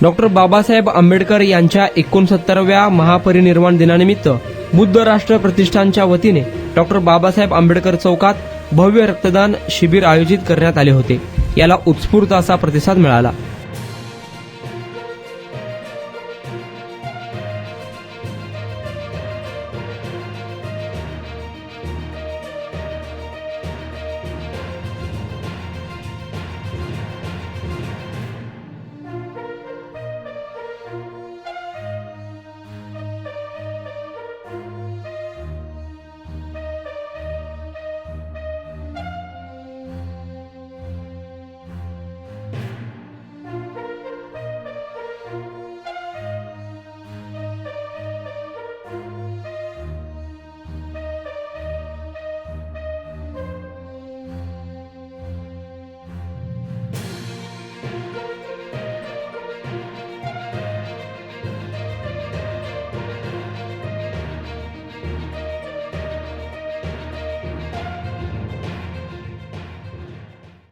Doctor Babasaheb Ambedkar यांच्या 69व्या महापरिनिर्वाण दिनानिमित्त बुद्ध राष्ट्र प्रतिष्ठानच्या वतीने डॉक्टर बाबासाहेब आंबेडकर चौकात भव्य रक्तदान शिबिर आयोजित करण्यात आले होते। याला उत्स्फूर्त असा प्रतिसाद मिळाला।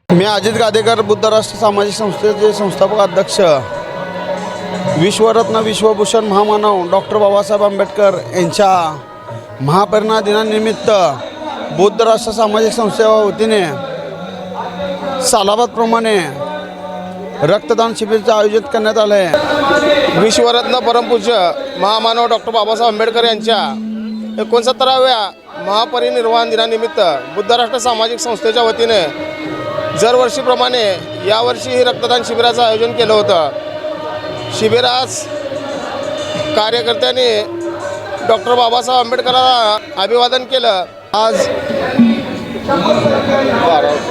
मी अजित गादेकर बुद्ध राष्ट्र सामाजिक संस्थेचे संस्थापक अध्यक्ष, विश्वरत्न विश्वभूषण महामानव डॉक्टर बाबासाहेब आंबेडकर यांच्या महापरिनिर्वाण दिनानिमित्त बुद्ध राष्ट्र सामाजिक संस्थेच्या वतीने सालाबादप्रमाणे रक्तदान शिबिराचे आयोजित करण्यात आले आहे। विश्वरत्न परमपूज्य महामानव डॉक्टर बाबासाहेब आंबेडकर यांच्या 69व्या महापरिनिर्वाण दिनानिमित्त बुद्ध राष्ट्र सामाजिक संस्थेच्या वतीने दरवर्षीप्रमाणे यावर्षी रक्तदान शिबिराचं आयोजन केलं होतं। शिबिरास कार्यकर्त्यांनी डॉक्टर बाबासाहेब आंबेडकरांना अभिवादन केलं। आज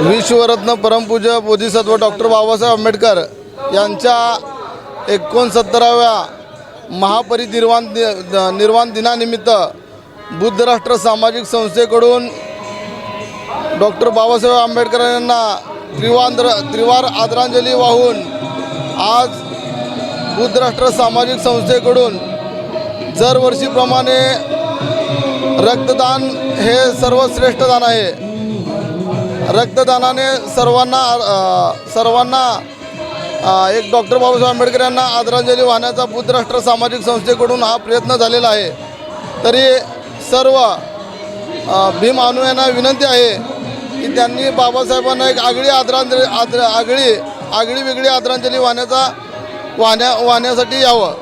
विश्वरत्न परमपूज्य बोधिसत्व डॉक्टर बाबासाहेब आंबेडकर यांच्या 69व्या महापरिनिर्वाण दिनानिमित्त बुद्ध राष्ट्र सामाजिक संस्थेकडून डॉक्टर बाबासाहेब आंबेडकर यांना त्रिवार आदरांजली वाहून आज बुद्ध राष्ट्र सामाजिक संस्थेकडून दरवर्षीप्रमाणे रक्तदान हे सर्वश्रेष्ठ दान आहे। रक्तदानाने सर्वांना एक डॉक्टर बाबासाहेब आंबेडकर यांना आदरांजली वाहण्याचा बुद्ध राष्ट्र सामाजिक संस्थेकडून हा प्रयत्न झालेला आहे। तरी सर्व भीम अनुयायांना विनंती आहे की त्यांनी बाबासाहेबांना एक आगळी वेगळी आदरांजली वाहण्यासाठी यावं।